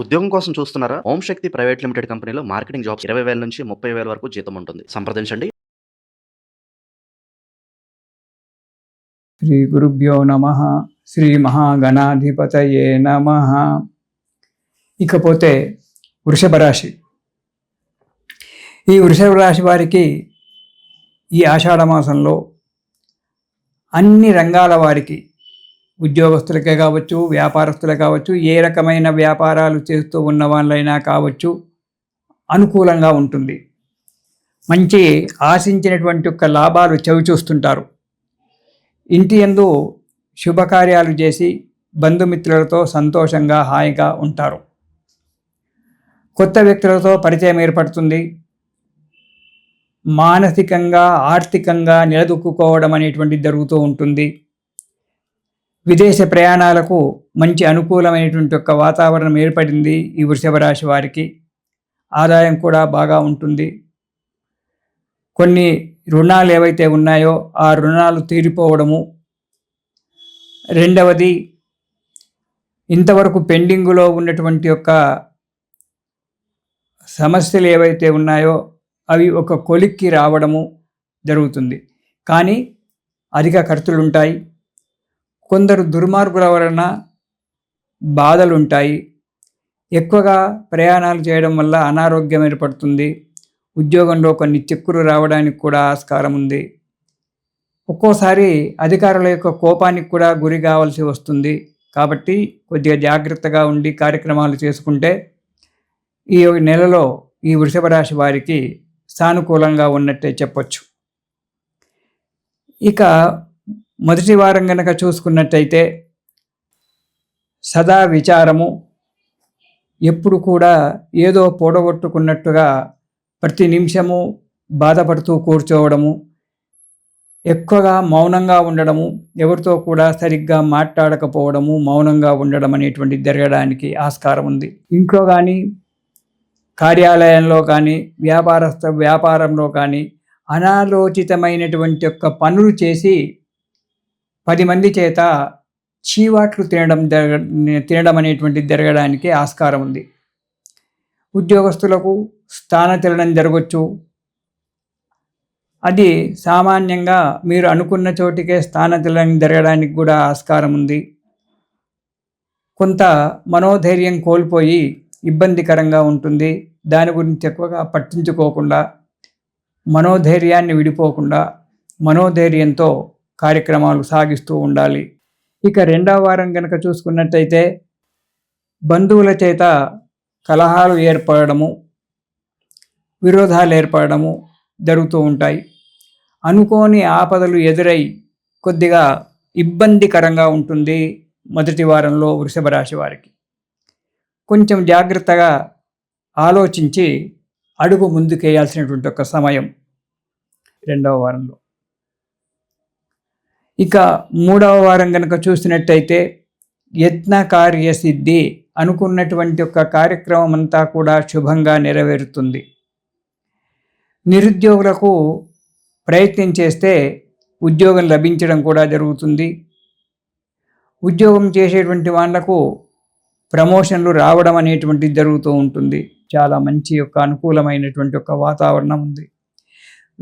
ఉద్యోగం కోసం చూస్తున్నారా? ఓం శక్తి ప్రైవేట్ లిమిటెడ్ కంపెనీలో మార్కెటింగ్ జాబ్స్ 20,000 నుంచి 30,000 వరకు జీతం ఉంటుంది. సంప్రదించండి. శ్రీ గురుభ్యో నమః. శ్రీ మహాగణాధిపతయే నమః. ఇకపోతే వృషభ రాశి. ఈ వృషభ రాశి వారికి ఈ ఆషాఢ మాసంలో అన్ని రంగాల వారికి, ఉద్యోగస్తులకే కావచ్చు, వ్యాపారస్తులే కావచ్చు, ఏ రకమైన వ్యాపారాలు చేస్తూ ఉన్న వాళ్ళైనా కావచ్చు, అనుకూలంగా ఉంటుంది. మంచి ఆశించినటువంటి యొక్క లాభాలు చవిచూస్తుంటారు. ఇంటి యందు శుభకార్యాలు చేసి బంధుమిత్రులతో సంతోషంగా హాయిగా ఉంటారు. కొత్త వ్యక్తులతో పరిచయం ఏర్పడుతుంది. మానసికంగా ఆర్థికంగా నిలదొక్కుకోవడం అనేటువంటిది జరుగుతూ ఉంటుంది. విదేశ ప్రయాణాలకు మంచి అనుకూలమైనటువంటి ఒక వాతావరణం ఏర్పడింది ఈ వృషభ రాశి వారికి. ఆదాయం కూడా బాగా ఉంటుంది. కొన్ని రుణాలు ఏవైతే ఉన్నాయో ఆ రుణాలు తీరిపోవడము. రెండవది, ఇంతవరకు పెండింగులో ఉన్నటువంటి యొక్క సమస్యలు ఏవైతే ఉన్నాయో అవి ఒక కొలిక్కి రావడము జరుగుతుంది. కానీ అధిక ఖర్చులు ఉంటాయి. కొందరు దుర్మార్గుల వలన బాధలు ఉంటాయి. ఎక్కువగా ప్రయాణాలు చేయడం వల్ల అనారోగ్యం ఏర్పడుతుంది. ఉద్యోగంలో కొన్ని చిక్కులు రావడానికి కూడా ఆస్కారం ఉంది. ఒక్కోసారి అధికారుల యొక్క కోపానికి కూడా గురి కావాల్సి వస్తుంది. కాబట్టి కొద్దిగా జాగ్రత్తగా ఉండి కార్యక్రమాలు చేసుకుంటే ఈ నెలలో ఈ వృషభ రాశి వారికి సానుకూలంగా ఉన్నట్టే చెప్పొచ్చు. ఇక మొదటి వారం కనుక చూసుకున్నట్టయితే సదా విచారము, ఎప్పుడు కూడా ఏదో పొడగొట్టుకున్నట్టుగా ప్రతి నిమిషము బాధపడుతూ కూర్చోవడము, ఎక్కువగా మౌనంగా ఉండడము, ఎవరితో కూడా సరిగ్గా మాట్లాడకపోవడము, మౌనంగా ఉండడం అనేటువంటిది జరగడానికి ఆస్కారం ఉంది. ఇంట్లో కానీ, కార్యాలయంలో కానీ, వ్యాపారంలో కానీ అనాలోచితమైనటువంటి యొక్క పనులు చేసి 10 మంది చేత చీవాట్లు తినడం అనేటువంటిది జరగడానికి ఆస్కారం ఉంది. ఉద్యోగస్తులకు స్థానచలనం జరగవచ్చు. అది సామాన్యంగా మీరు అనుకున్న చోటికే స్థానచలనం జరగడానికి కూడా ఆస్కారం ఉంది. కొంత మనోధైర్యం కోల్పోయి ఇబ్బందికరంగా ఉంటుంది. దాని గురించి ఎక్కువగా పట్టించుకోకుండా, మనోధైర్యాన్ని విడిపోకుండా మనోధైర్యంతో కార్యక్రమాలు సాగిస్తూ ఉండాలి. ఇక రెండవ వారం కనుక చూసుకున్నట్టయితే బంధువుల చేత కలహాలు ఏర్పడము, విరోధాలు ఏర్పడము జరుగుతూ ఉంటాయి. అనుకోని ఆపదలు ఎదురై కొద్దిగా ఇబ్బందికరంగా ఉంటుంది మొదటి వారంలో వృషభ రాశి వారికి. కొంచెం జాగ్రత్తగా ఆలోచించి అడుగు ముందుకేయాల్సినటువంటి ఒక సమయం రెండవ వారంలో. ఇక మూడవ వారం కనుక చూసినట్టయితే యత్న కార్యసిద్ధి, అనుకున్నటువంటి ఒక కార్యక్రమం అంతా కూడా శుభంగా నెరవేరుతుంది. నిరుద్యోగులకు ప్రయత్నం చేస్తే ఉద్యోగం లభించడం కూడా జరుగుతుంది. ఉద్యోగం చేసేటువంటి వాళ్లకు ప్రమోషన్లు రావడం అనేటువంటిది జరుగుతూ ఉంటుంది. చాలా మంచి యొక్క అనుకూలమైనటువంటి ఒక వాతావరణం ఉంది.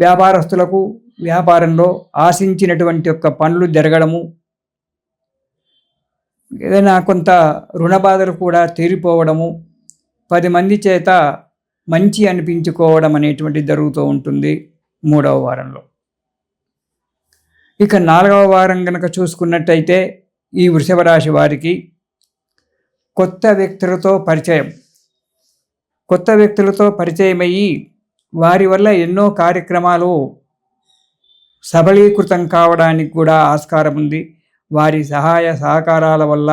వ్యాపారస్తులకు వ్యాపారంలో ఆశించినటువంటి యొక్క పనులు జరగడము, ఏదైనా కొంత రుణ బాధలు కూడా తీరిపోవడము, 10 మంది చేత మంచి అనిపించుకోవడం అనేటువంటిది జరుగుతూ ఉంటుంది మూడవ వారంలో. ఇక నాలుగవ వారం కనుక చూసుకున్నట్టయితే ఈ వృషభ రాశి వారికి కొత్త వ్యక్తులతో పరిచయమయ్యి వారి వల్ల ఎన్నో కార్యక్రమాలు సబలీకృతం కావడానికి కూడా ఆస్కారం ఉంది. వారి సహాయ సహకారాల వల్ల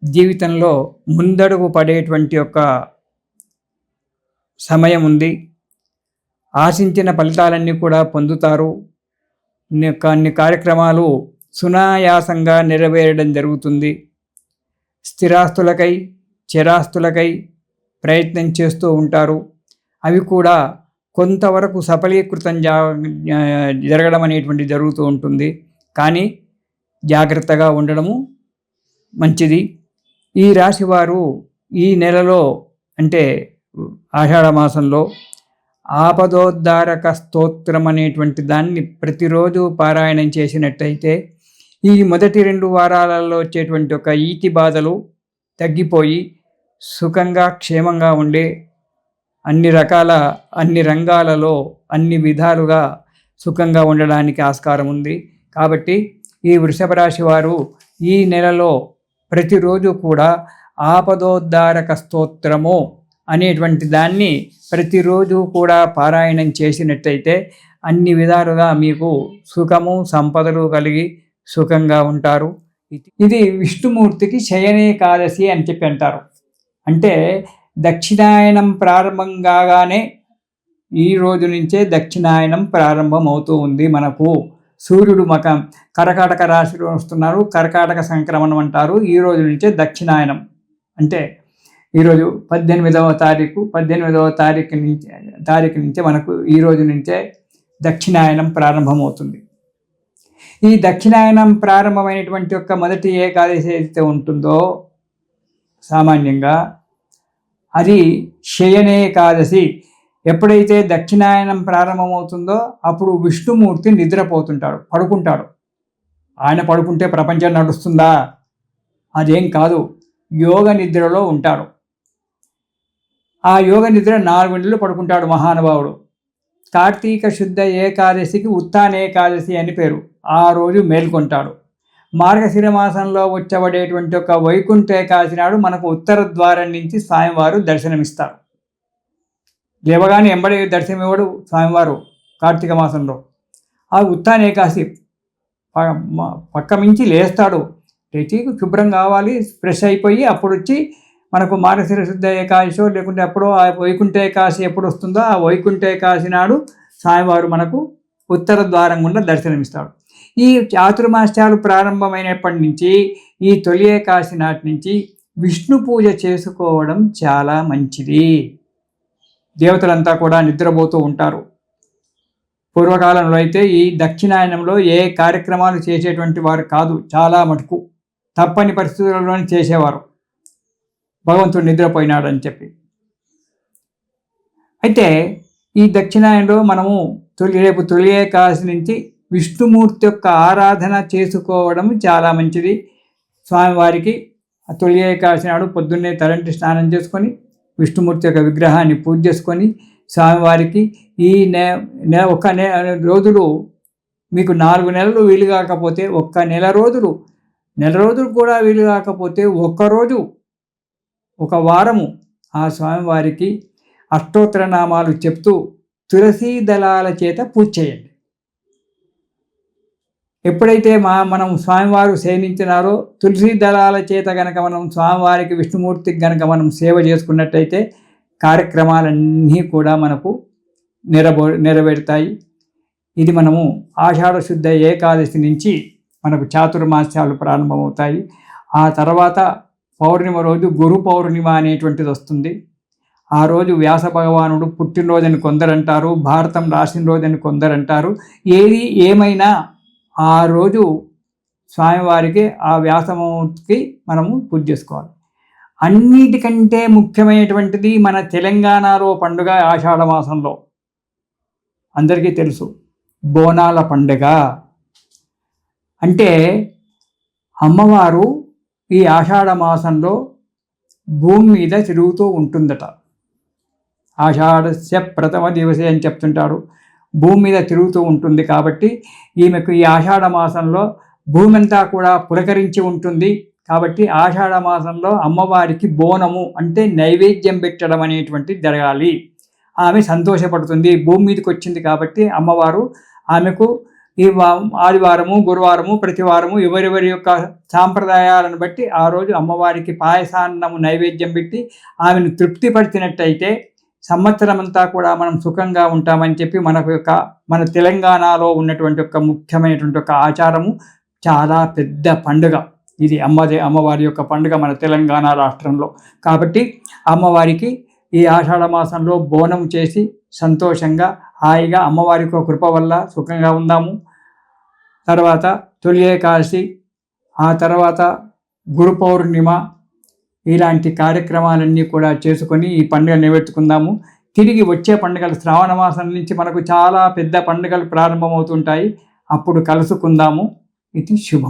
జీవితంలో ముందడుగు పడేటువంటి ఒక సమయం ఉంది. ఆశించిన ఫలితాలన్నీ కూడా పొందుతారు. కొన్ని కార్యక్రమాలు సునాయాసంగా నెరవేరడం జరుగుతుంది. స్థిరాస్తులకై, చిరాస్తులకై ప్రయత్నం చేస్తూ ఉంటారు. అవి కూడా కొంతవరకు సఫలీకృతం జరగడం అనేటువంటి జరుగుతూ ఉంటుంది. కానీ జాగ్రత్తగా ఉండడము మంచిది. ఈ రాశివారు ఈ నెలలో అంటే ఆషాఢ మాసంలో ఆపదోద్ధారక స్తోత్రం అనేటువంటి దాన్ని ప్రతిరోజు పారాయణం చేసినట్టయితే ఈ మొదటి 2 వారాలలో వచ్చేటువంటి ఒక ఈతి బాధలు తగ్గిపోయి సుఖంగా క్షేమంగా ఉండే అన్ని రంగాలలో అన్ని విధాలుగా సుఖంగా ఉండడానికి ఆస్కారం ఉంది. కాబట్టి ఈ వృషభ రాశి వారు ఈ నెలలో ప్రతిరోజు కూడా ఆపదోద్ధారక స్తోత్రము అనేటువంటి దాన్ని ప్రతిరోజు కూడా పారాయణం చేసినట్టయితే అన్ని విధాలుగా మీకు సుఖము సంపదలు కలిగి సుఖంగా ఉంటారు. ఇది విష్ణుమూర్తికి శయనేకాదశి అని చెప్పి అంటారు. అంటే దక్షిణాయనం ప్రారంభం కాగానే ఈ రోజు నుంచే దక్షిణాయనం ప్రారంభం అవుతూ ఉంది. మనకు సూర్యుడు కర్కాటక రాశిలో వస్తున్నారు. కర్కాటక సంక్రమణం అంటారు. ఈ రోజు నుంచే దక్షిణాయనం అంటే ఈరోజు 18వ తారీఖు నుంచి మనకు ఈ రోజు నుంచే దక్షిణాయనం ప్రారంభమవుతుంది. ఈ దక్షిణాయనం ప్రారంభమైనటువంటి యొక్క మొదటి ఏకాదశి ఏదైతే ఉంటుందో సామాన్యంగా అది శయనేకాదశి. ఎప్పుడైతే దక్షిణాయనం ప్రారంభమవుతుందో అప్పుడు విష్ణుమూర్తి నిద్రపోతుంటాడు, పడుకుంటాడు. ఆయన పడుకుంటే ప్రపంచం నడుస్తుందా? అదేం కాదు, యోగ నిద్రలో ఉంటాడు. ఆ యోగ నిద్ర 4 గంటలు పడుకుంటాడు మహానుభావుడు. కార్తీక శుద్ధ ఏకాదశికి ఉత్తానేకాదశి అని పేరు. ఆ రోజు మేల్కొంటాడు. మార్గశిర మాసంలో వచ్చబడేటువంటి ఒక వైకుంఠ ఏకాదశి నాడు మనకు ఉత్తర ద్వారం నుంచి స్వామివారు దర్శనమిస్తారు. లేవగానే ఎంబడి దర్శనమివ్వడు స్వామివారు కార్తీక మాసంలో. ఆ ఉత్తానేకాదశి పక్క మించి లేస్తాడు. లేచి శుభ్రం కావాలి, ఫ్రెష్ అయిపోయి అప్పుడు వచ్చి మనకు మార్గశిర శుద్ధ ఏకాదశి లేకుంటే అప్పుడో ఆ వైకుంఠ ఏకాదశి ఎప్పుడు వస్తుందో ఆ వైకుంఠ ఏకాదశి నాడు స్వామివారు మనకు ఉత్తర ద్వారం గుండా దర్శనమిస్తాడు. ఈ చాతుర్మాస్యాలు ప్రారంభమైనప్పటి నుంచి ఈ తొలి ఏకాదశి నాటి నుంచి విష్ణు పూజ చేసుకోవడం చాలా మంచిది. దేవతలంతా కూడా నిద్రపోతూ ఉంటారు. పూర్వకాలంలో అయితే ఈ దక్షిణాయనంలో ఏ కార్యక్రమాలు చేసేటువంటి వారు కాదు. చాలా మటుకు తప్పని పరిస్థితుల్లోనే చేసేవారు, భగవంతుడు నిద్రపోయినాడని చెప్పి. అయితే ఈ దక్షిణాయనంలో మనము రేపు తొలి ఏకాదశి నుంచి విష్ణుమూర్తి యొక్క ఆరాధన చేసుకోవడం చాలా మంచిది. స్వామివారికి తొలి ఏకాదశి నాడు పొద్దున్నే తలంటి స్నానం చేసుకొని విష్ణుమూర్తి యొక్క విగ్రహాన్ని పూజ చేసుకొని స్వామివారికి ఈ ఒక రోజులు మీకు 4 నెలలు వీలు కాకపోతే నెల రోజులు కూడా వీలు కాకపోతే ఒక్కరోజు ఒక వారము ఆ స్వామివారికి అష్టోత్తర నామాలు చెప్తూ తులసీ దళాల చేత పూజ చేయండి. ఎప్పుడైతే మనం స్వామివారు సేవించినారో తులసీ దళాల చేత గనక మనం స్వామివారికి విష్ణుమూర్తికి గనక మనం సేవ చేసుకున్నట్టయితే కార్యక్రమాలన్నీ కూడా మనకు నెరవేరుతాయి. ఇది మనము ఆషాఢ శుద్ధ ఏకాదశి నుంచి మనకు చాతుర్మాస్యాలు ప్రారంభమవుతాయి. ఆ తర్వాత పౌర్ణిమ రోజు గురు పౌర్ణిమ అనేటువంటిది వస్తుంది. ఆ రోజు వ్యాస భగవానుడు పుట్టినరోజని కొందరంటారు, భారతం రాసిన రోజని కొందరంటారు. ఏది ఏమైనా ఆ రోజు స్వామివారికి ఆ వ్యాసమూర్తికి మనము పూజ చేసుకోవాలి. అన్నిటికంటే ముఖ్యమైనటువంటిది మన తెలంగాణలో పండుగ ఆషాఢ మాసంలో అందరికీ తెలుసు, బోనాల పండుగ. అంటే అమ్మవారు ఈ ఆషాఢ మాసంలో భూమి మీద తిరుగుతూ ఉంటుందట. ఆషాఢస్య ప్రథమ దివసే అని చెప్తుంటారు. భూమి మీద తిరుగుతూ ఉంటుంది. కాబట్టి ఈమెకు ఈ ఆషాఢ మాసంలో భూమి అంతా కూడా పులకరించి ఉంటుంది. కాబట్టి ఆషాఢ మాసంలో అమ్మవారికి బోనము అంటే నైవేద్యం పెట్టడం అనేటువంటిది జరగాలి. ఆమె సంతోషపడుతుంది. భూమి మీదకి వచ్చింది కాబట్టి అమ్మవారు ఆమెకు ఈ ఆదివారము గురువారము ప్రతివారము ఎవరెవరి యొక్క సాంప్రదాయాలను బట్టి ఆ రోజు అమ్మవారికి పాయసాన్నము నైవేద్యం పెట్టి ఆమెను తృప్తిపరిచినట్టయితే సంవత్సరం అంతా కూడా మనం సుఖంగా ఉంటామని చెప్పి మన తెలంగాణలో ఉన్నటువంటి ఒక ముఖ్యమైనటువంటి ఒక ఆచారము. చాలా పెద్ద పండుగ ఇది, అమ్మవారి యొక్క పండుగ మన తెలంగాణ రాష్ట్రంలో. కాబట్టి అమ్మవారికి ఈ ఆషాఢ మాసంలో బోనం చేసి సంతోషంగా హాయిగా అమ్మవారి యొక్క కృప వల్ల సుఖంగా ఉందాము. తర్వాత తొలి ఏకాదశి, ఆ తర్వాత గురు పౌర్ణిమ, ఇలాంటి కార్యక్రమాలన్నీ కూడా చేసుకొని ఈ పండుగ నిలబెట్టుకుందాము. తిరిగి వచ్చే పండుగలు శ్రావణ మాసం నుంచి మనకు చాలా పెద్ద పండుగలు ప్రారంభమవుతుంటాయి. అప్పుడు కలుసుకుందాము. ఇది శుభం.